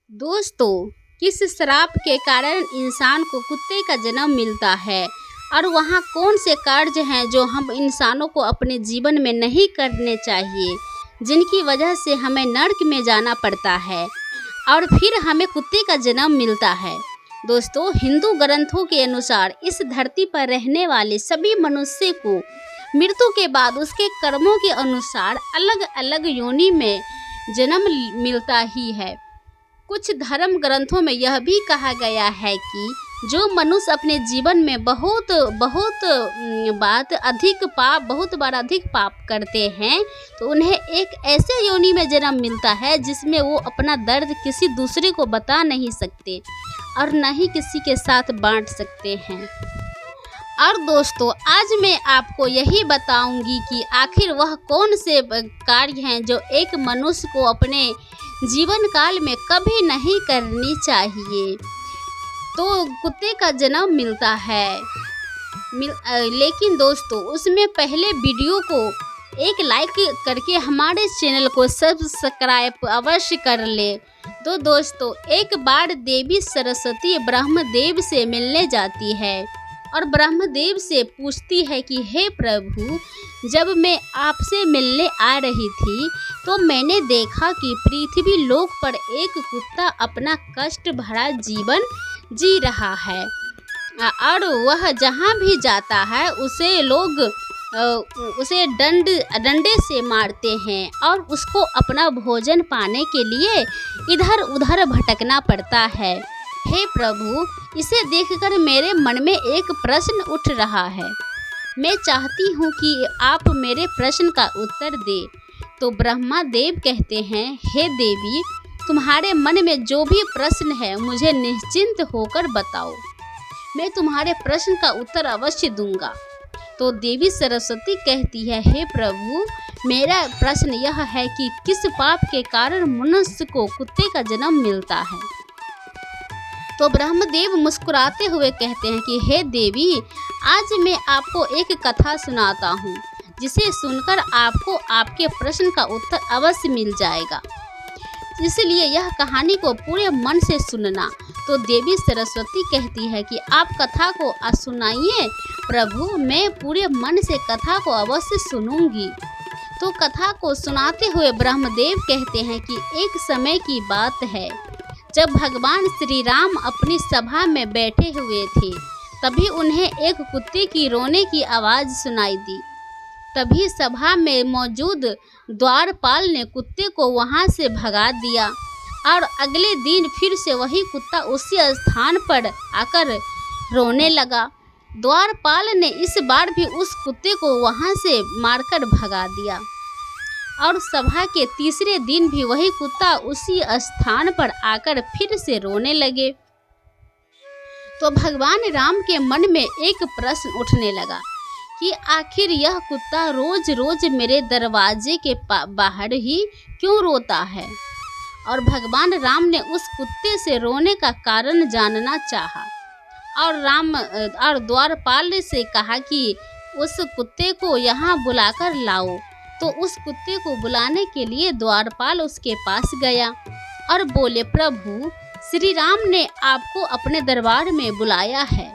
दोस्तों, किस श्राप के कारण इंसान को कुत्ते का जन्म मिलता है और वहाँ कौन से कार्य हैं जो हम इंसानों को अपने जीवन में नहीं करने चाहिए, जिनकी वजह से हमें नर्क में जाना पड़ता है और फिर हमें कुत्ते का जन्म मिलता है। दोस्तों, हिंदू ग्रंथों के अनुसार इस धरती पर रहने वाले सभी मनुष्य को मृत्यु के बाद उसके कर्मों के अनुसार अलग अलग योनि में जन्म मिलता ही है। कुछ धर्म ग्रंथों में यह भी कहा गया है कि जो मनुष्य अपने जीवन में बहुत बार अधिक पाप करते हैं तो उन्हें एक ऐसे योनि में जन्म मिलता है जिसमें वो अपना दर्द किसी दूसरे को बता नहीं सकते और न ही किसी के साथ बांट सकते हैं। और दोस्तों, आज मैं आपको यही बताऊंगी कि आखिर वह कौन से कार्य हैं जो एक मनुष्य को अपने जीवन काल में कभी नहीं करनी चाहिए। तो कुत्ते का जन्म मिलता है लेकिन दोस्तों, उसमें पहले वीडियो को एक लाइक करके हमारे चैनल को सब्सक्राइब अवश्य कर ले। तो दोस्तों, एक बार देवी सरस्वती ब्रह्मदेव से मिलने जाती है और ब्रह्मदेव से पूछती है कि हे प्रभु, जब मैं आपसे मिलने आ रही थी तो मैंने देखा कि पृथ्वी लोक पर एक कुत्ता अपना कष्ट भरा जीवन जी रहा है और वह जहाँ भी जाता है उसे डंडे से मारते हैं और उसको अपना भोजन पाने के लिए इधर उधर भटकना पड़ता है। हे प्रभु, इसे देखकर मेरे मन में एक प्रश्न उठ रहा है। मैं चाहती हूँ कि आप मेरे प्रश्न का उत्तर दें। तो ब्रह्मा देव कहते हैं, हे देवी, तुम्हारे मन में जो भी प्रश्न है मुझे निश्चिंत होकर बताओ, मैं तुम्हारे प्रश्न का उत्तर अवश्य दूंगा। तो देवी सरस्वती कहती है, हे प्रभु, मेरा प्रश्न यह है कि किस पाप के कारण मनुष्य को कुत्ते का जन्म मिलता है। तो ब्रह्मदेव मुस्कुराते हुए कहते हैं कि हे देवी, आज मैं आपको एक कथा सुनाता हूँ जिसे सुनकर आपको आपके प्रश्न का उत्तर अवश्य मिल जाएगा, इसलिए यह कहानी को पूरे मन से सुनना। तो देवी सरस्वती कहती है कि आप कथा को सुनाइए प्रभु, मैं पूरे मन से कथा को अवश्य सुनूंगी। तो कथा को सुनाते हुए ब्रह्मदेव कहते हैं कि एक समय की बात है, जब भगवान श्री राम अपनी सभा में बैठे हुए थे, तभी उन्हें एक कुत्ते की रोने की आवाज़ सुनाई दी। तभी सभा में मौजूद द्वारपाल ने कुत्ते को वहां से भगा दिया और अगले दिन फिर से वही कुत्ता उसी स्थान पर आकर रोने लगा। द्वारपाल ने इस बार भी उस कुत्ते को वहां से मारकर भगा दिया और सभा के तीसरे दिन भी वही कुत्ता उसी स्थान पर आकर फिर से रोने लगे। तो भगवान राम के मन में एक प्रश्न उठने लगा कि आखिर यह कुत्ता रोज रोज मेरे दरवाजे के बाहर ही क्यों रोता है। और भगवान राम ने उस कुत्ते से रोने का कारण जानना चाहा और द्वारपाल से कहा कि उस कुत्ते को यहाँ बुलाकर लाओ। तो उस कुत्ते को बुलाने के लिए द्वारपाल उसके पास गया और बोले, प्रभु, श्री राम ने आपको अपने दरबार में बुलाया है।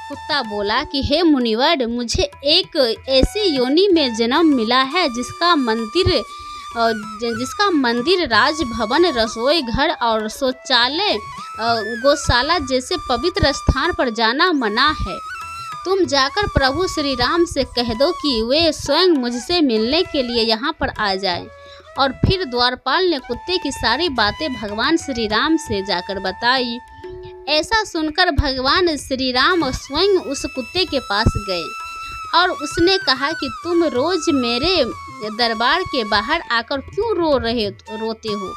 कुत्ता बोला कि हे मुनिवर, मुझे एक ऐसी योनि में जन्म मिला है जिसका मंदिर, राजभवन, रसोई घर और शौचालय, गौशाला जैसे पवित्र स्थान पर जाना मना है। तुम जाकर प्रभु श्री राम से कह दो कि वे स्वयं मुझसे मिलने के लिए यहाँ पर आ जाएं। और फिर द्वारपाल ने कुत्ते की सारी बातें भगवान श्री राम से जाकर बताई। ऐसा सुनकर भगवान श्री राम स्वयं उस कुत्ते के पास गए और उसने कहा कि तुम रोज मेरे दरबार के बाहर आकर क्यों रोते हो।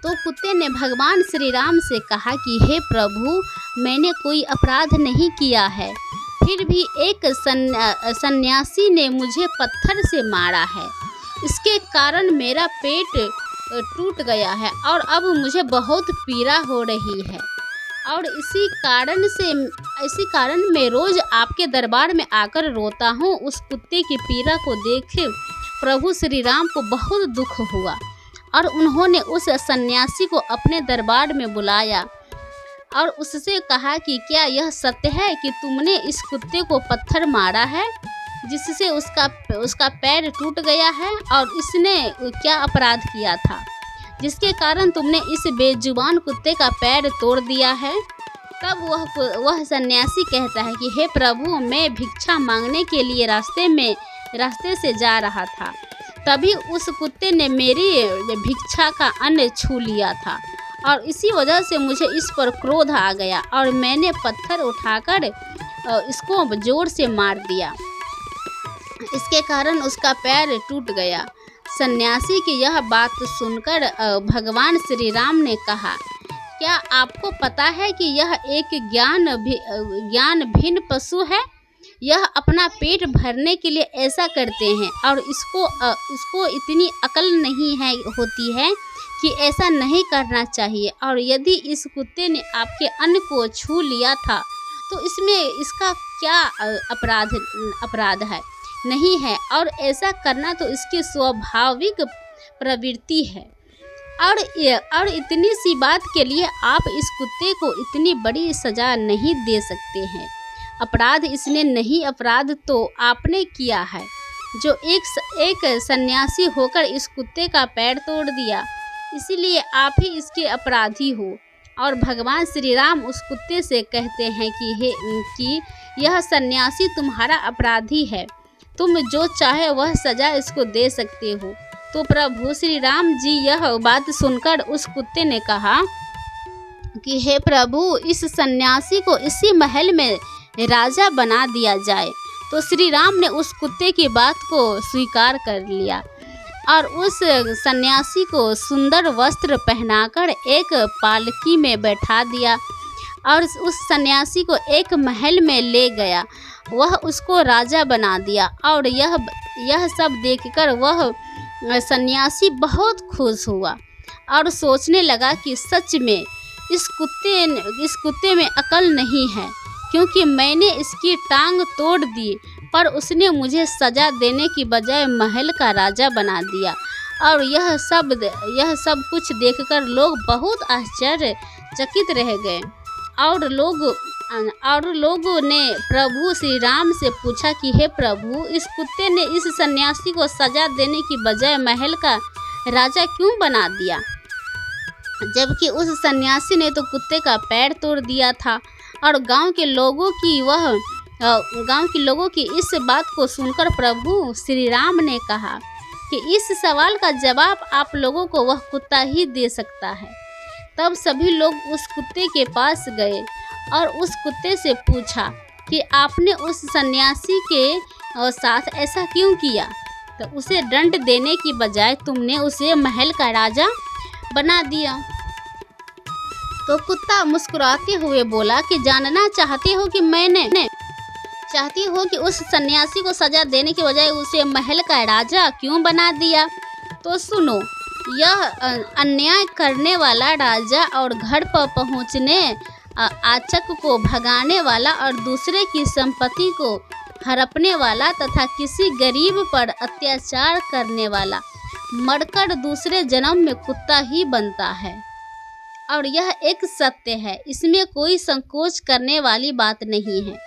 तो कुत्ते ने भगवान श्री राम से कहा कि हे प्रभु, मैंने कोई अपराध नहीं किया है, फिर भी एक सन्यासी ने मुझे पत्थर से मारा है, इसके कारण मेरा पेट टूट गया है और अब मुझे बहुत पीड़ा हो रही है और इसी कारण मैं रोज आपके दरबार में आकर रोता हूँ। उस कुत्ते की पीड़ा को देख प्रभु श्री राम को बहुत दुख हुआ और उन्होंने उस सन्यासी को अपने दरबार में बुलाया और उससे कहा कि क्या यह सत्य है कि तुमने इस कुत्ते को पत्थर मारा है जिससे उसका पैर टूट गया है, और इसने क्या अपराध किया था जिसके कारण तुमने इस बेजुबान कुत्ते का पैर तोड़ दिया है। तब वह सन्यासी कहता है कि हे प्रभु, मैं भिक्षा मांगने के लिए रास्ते से जा रहा था, तभी उस कुत्ते ने मेरी भिक्षा का अन्न छू लिया था और इसी वजह से मुझे इस पर क्रोध आ गया और मैंने पत्थर उठाकर इसको जोर से मार दिया। इसके कारण उसका पैर टूट गया। सन्यासी की यह बात सुनकर भगवान श्री राम ने कहा, क्या आपको पता है कि यह एक ज्ञानहीन पशु है? यह अपना पेट भरने के लिए ऐसा करते हैं और इसको इतनी अकल नहीं होती है कि ऐसा नहीं करना चाहिए। और यदि इस कुत्ते ने आपके अन्न को छू लिया था तो इसमें इसका क्या अपराध है? नहीं है, और ऐसा करना तो इसकी स्वाभाविक प्रवृत्ति है। और इतनी सी बात के लिए आप इस कुत्ते को इतनी बड़ी सज़ा नहीं दे सकते हैं। अपराध इसने नहीं, अपराध तो आपने किया है जो एक सन्यासी होकर इस कुत्ते का पैर तोड़ दिया, इसीलिए आप ही इसके अपराधी हो। और भगवान श्री राम उस कुत्ते से कहते हैं कि यह सन्यासी तुम्हारा अपराधी है, तुम जो चाहे वह सज़ा इसको दे सकते हो। तो प्रभु श्री राम जी यह बात सुनकर उस कुत्ते ने कहा कि हे प्रभु, इस सन्यासी को इसी महल में राजा बना दिया जाए। तो श्री राम ने उस कुत्ते की बात को स्वीकार कर लिया और उस सन्यासी को सुंदर वस्त्र पहनाकर एक पालकी में बैठा दिया और उस सन्यासी को एक महल में ले गया। वह उसको राजा बना दिया और यह सब देखकर वह सन्यासी बहुत खुश हुआ और सोचने लगा कि सच में इस कुत्ते में अकल नहीं है, क्योंकि मैंने इसकी टांग तोड़ दी पर उसने मुझे सज़ा देने की बजाय महल का राजा बना दिया। और यह सब कुछ देखकर लोग बहुत आश्चर्यचकित रह गए और लोगों ने प्रभु श्री राम से पूछा कि हे प्रभु, इस कुत्ते ने इस सन्यासी को सज़ा देने की बजाय महल का राजा क्यों बना दिया, जबकि उस सन्यासी ने तो कुत्ते का पैर तोड़ दिया था। और गांव के लोगों की इस बात को सुनकर प्रभु श्री राम ने कहा कि इस सवाल का जवाब आप लोगों को वह कुत्ता ही दे सकता है। तब सभी लोग उस कुत्ते के पास गए और उस कुत्ते से पूछा कि आपने उस सन्यासी के साथ ऐसा क्यों किया, तो उसे दंड देने की बजाय तुमने उसे महल का राजा बना दिया। तो कुत्ता मुस्कुराते हुए बोला कि जानना चाहते हो कि उस सन्यासी को सजा देने के बजाय उसे महल का राजा क्यों बना दिया? तो सुनो, यह अन्याय करने वाला राजा और घर पर पहुंचने आचक को भगाने वाला और दूसरे की संपत्ति को हड़पने वाला तथा किसी गरीब पर अत्याचार करने वाला मरकर दूसरे जन्म में कुत्ता ही बनता है। और यह एक सत्य है, इसमें कोई संकोच करने वाली बात नहीं है।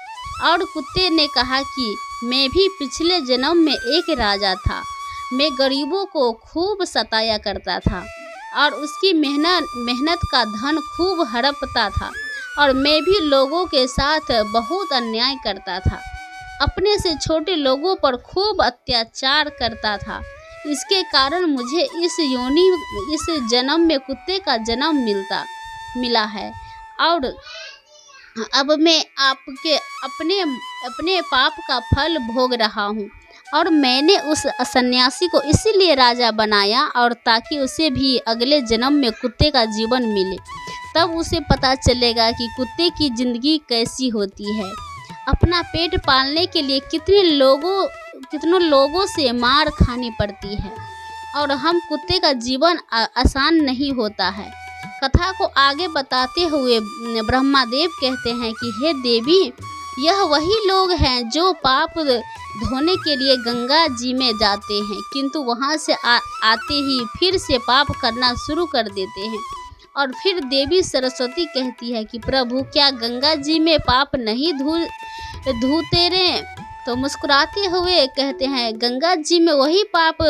और कुत्ते ने कहा कि मैं भी पिछले जन्म में एक राजा था, मैं गरीबों को खूब सताया करता था और उसकी मेहनत का धन खूब हड़पता था, और मैं भी लोगों के साथ बहुत अन्याय करता था, अपने से छोटे लोगों पर खूब अत्याचार करता था। इसके कारण मुझे इस जन्म में कुत्ते का जन्म मिला है और अब मैं अपने पाप का फल भोग रहा हूँ। और मैंने उस सन्यासी को इसीलिए राजा बनाया और ताकि उसे भी अगले जन्म में कुत्ते का जीवन मिले, तब उसे पता चलेगा कि कुत्ते की ज़िंदगी कैसी होती है। अपना पेट पालने के लिए कितनों लोगों से मार खानी पड़ती है और हम कुत्ते का जीवन आसान नहीं होता है। कथा को आगे बताते हुए ब्रह्मादेव कहते हैं कि हे देवी, यह वही लोग हैं जो पाप धोने के लिए गंगा जी में जाते हैं, किंतु वहां से आते ही फिर से पाप करना शुरू कर देते हैं। और फिर देवी सरस्वती कहती है कि प्रभु, क्या गंगा जी में पाप नहीं धोते रे? तो मुस्कुराते हुए कहते हैं, गंगा जी में वही पाप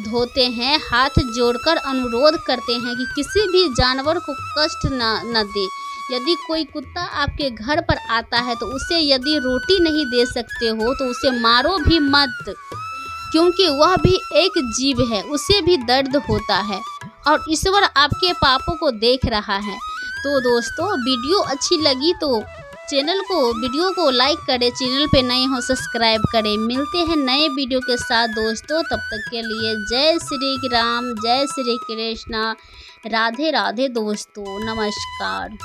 धोते हैं। हाथ जोड़कर अनुरोध करते हैं कि किसी भी जानवर को कष्ट न दे। यदि कोई कुत्ता आपके घर पर आता है तो उसे यदि रोटी नहीं दे सकते हो तो उसे मारो भी मत, क्योंकि वह भी एक जीव है, उसे भी दर्द होता है और ईश्वर आपके पापों को देख रहा है। तो दोस्तों, वीडियो अच्छी लगी तो वीडियो को लाइक करें, चैनल पे नए हो सब्सक्राइब करें। मिलते हैं नए वीडियो के साथ दोस्तों, तब तक के लिए जय श्री राम, जय श्री कृष्णा, राधे राधे दोस्तों, नमस्कार।